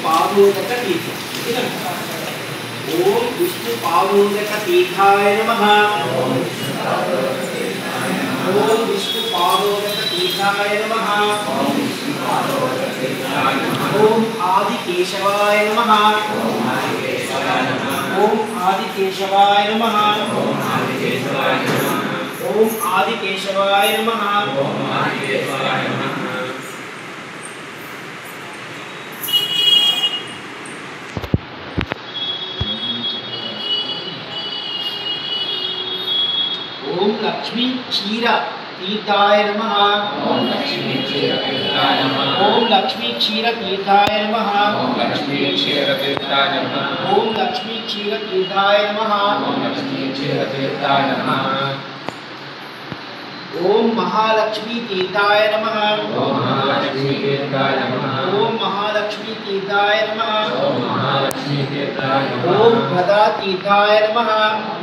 पादोदक तीर्थ ओम विष्णु पादोदक तीर्थाय नमः ओम विष्णु पादोदक तीर्थाय नमः ओम आदि केशवाय नमः ओम आदि केशवाय नमः ओम आदि केशवाय नमः ओम लक्ष्मी क्षीर तीर्थाय नमः ओम लक्ष्मी क्षीर तीर्थाय नमः ओम लक्ष्मी क्षीर तीर्थाय नमः ओम लक्ष्मी क्षीर तीर्थाय नमः ओम लक्ष्मी क्षीर तीर्थाय नमः ओम लक्ष्मी क्षीर तीर्थाय नमः ओम महालक्ष्मी तीर्थाय नमः ओम महालक्ष्मी तीर्थाय नमः ओम महालक्ष्मी तीर्थाय नमः ओम महालक्ष्मी तीर्थाय नमः ओम गदा तीर्थाय नमः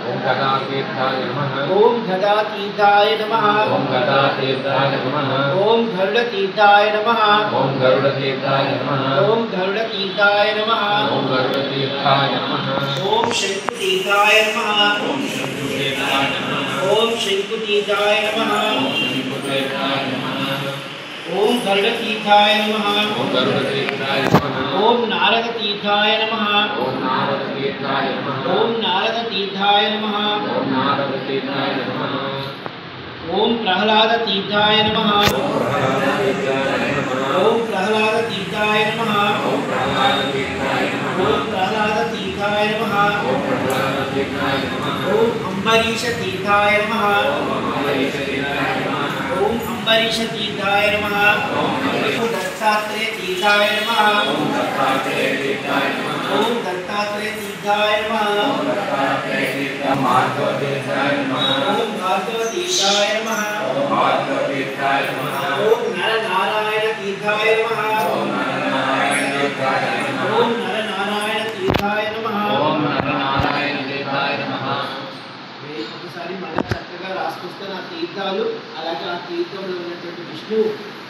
ओम गदा तीर्थाय नमः ओम गदा तीर्थाय नमः ओम गदा तीर्थाय नमः ओम गरुड़ तीर्थाय नमः ओम गरुड़ तीर्थाय नमः ओम गरुड़ तीर्थाय नमः ओम गरुड़ तीर्थाय नमः ओम शंकु तीर्थाय नमः ओम शंकु तीर्थाय नमः ओम शंकु तीर्थाय नमः ओम गरुड़ तीर्थाय नमः ओम गरुड़ तीर्थाय नमः ओम नारद तीर्थाय नमः ओम नारद तीर्थाय नमः ओम नारद तीर्थाय नमः ओम नारद तीर्थाय नमः ओम प्रहलाद तीर्थाय नमः ओम प्रहलाद तीर्थाय नमः ओम प्रहलाद तीर्थाय नमः ओम प्रहलाद तीर्थाय नमः ओम प्रहलाद तीर्थाय नमः ओम अम्बरीश तीर्थाय नमः ओम अम्बरीश तीर्थाय नमः ओम अम्बरीश तीर्थाय नमः ओम दत्तात्रेय तीर्थाय नमः ओम दत्तात्रेय तीर्थाय नमः ओम दत्तात्रेय तीर्थाय नमः ओम दत्तात्रेय तीर्थाय माधव तीर्थाय नमः ओम माधव तीर्थाय नमः ओम माधव तीर्थाय नमः ओम नर नारायण तीर्थाय नमः ओम नर नारायण तीर्थाय नमः ओम नर नारायण तीर्थाय नमः ओम नर नारायण तीर्थाय नमः ఒకసారి మన చక్కగా రాసుకొస్తున్న ఆ తీర్థాలు అలాగే ఆ తీర్థంలో ఉన్నటువంటి విష్ణు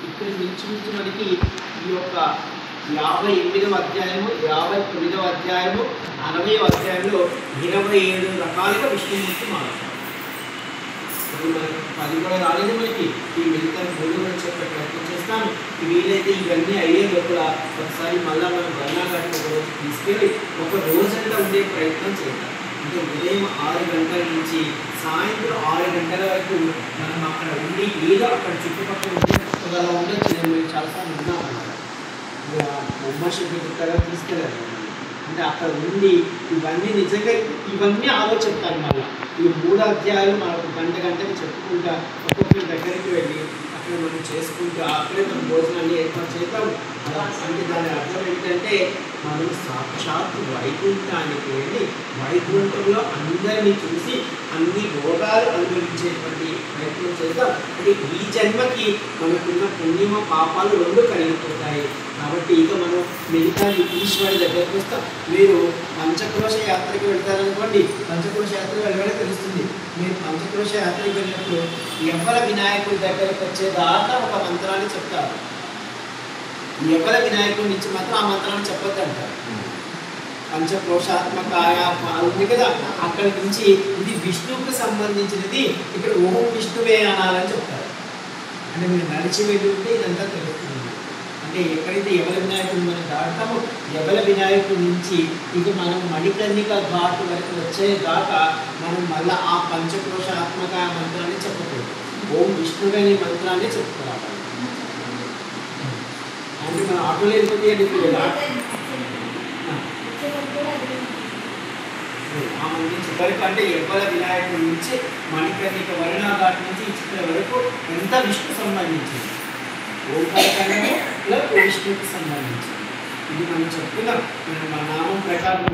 ఇక్కడ నుంచి మనకి ఈ యొక్క 58వ అధ్యాయము 59వ అధ్యాయము 60వ అధ్యాయంలో 27 రకాలుగా విష్ణుమూర్తి మాట్లాడతారు. మనకి 10 కూడా రాలేదు. మనకి ఈ మిగతా 3 కూడా చెప్పే ప్రయత్నం చేస్తాను. వీలైతే ఇవన్నీ అయ్యే లోపల ఒకసారి మళ్ళీ మనం వర్ణాఘాటికి ఒక రోజు తీసుకెళ్ళి ఒక రోజంతా ఉండే ప్రయత్నం చేద్దాం. అంటే ఉదయం 6 గంటల నుంచి సాయంత్రం 6 గంటల వరకు మనం అక్కడ ఉండి ఏదో అక్కడ చుట్టుపక్కల ఉండి అలా ఉండొచ్చు. నేను చాలాసార్లు ఉన్నాం అన్నమాట. బొమ్మశక్తి గుట్టగా తీసుకెళ్ళారు. అంటే అక్కడ ఉండి ఇవన్నీ నిజంగా ఇవన్నీ ఆలోచిస్తాను. మళ్ళీ ఈ 3 అధ్యాయాలు మనకు గంటకి చెప్పుకుంటా ఒక్కొక్కరి దగ్గరికి వెళ్ళి అక్కడ మనం చేసుకుంటూ అక్కడే మన భోజనాన్ని ఏర్పాటు చేద్దాం. అంటే దాని అర్థం ఏంటంటే మనం సాక్షాత్తు వైకుంఠానికి వెళ్ళి వైకుంఠంలో అందరినీ చూసి అన్ని భోగాలు అనుభవించేటువంటి ప్రయత్నం చేద్దాం. అంటే ఈ జన్మకి మనకున్న పుణ్యమ పాపాలు 2 కరిగిపోతాయి. కాబట్టి ఇక మనం మిగతా ఈశ్వరుడి దగ్గరికి వస్తాం. మీరు పంచక్రోశ యాత్రకి వెళ్తారనుకోండి. పంచక్రోశ యాత్ర వెళ్ళగానే తెలుస్తుంది. మీరు పంచక్రోశ యాత్రకి వెళ్ళినప్పుడు ఎవరి వినాయకుడి దగ్గరికి వచ్చేదాకా ఒక మంత్రాన్ని చెప్తారు. ఎవరి వినాయకుడి నుంచి మాత్రం ఆ మంత్రాన్ని చెప్పొద్దు అంటారు. పంచక్రోశాత్మకాయ ఉంది కదా, అక్కడి నుంచి ఇది విష్ణువుకి సంబంధించినది, ఇక్కడ ఓం విష్ణువే అనాలని చెప్తారు. అంటే మీరు నడిచి వెళ్ళి ఉంటే ఇదంతా తెలుస్తుంది. అంటే ఎక్కడైతే ఎవరి వినాయకుడు మనం దాటుతామో ఎవరి వినాయకుడి నుంచి ఇది మనం మణికర్ణిక ఘాటు వరకు వచ్చేదాకా మనం మళ్ళీ ఆ పంచక్రోశాత్మకాయ మంత్రాన్ని చెప్పకూడదు. ఓం విష్ణువే అనే మంత్రాన్ని చెప్పుకోవాలి. అంటే మనం ఆటోలో వెళ్ళిపోతే ఆ మంత్రం చివరికి అంటే ఎవరి వినాయకుడి నుంచి మణికర్ణిక వర్ణాఘాట్ నుంచి చిత్ర వరకు ఎంత విష్ణు సంబంధించింది. ఓంకారకంలో విష్ణువుకి సంబంధించింది. ఇది మనం చెప్తున్నాం. మన నామం ప్రకారం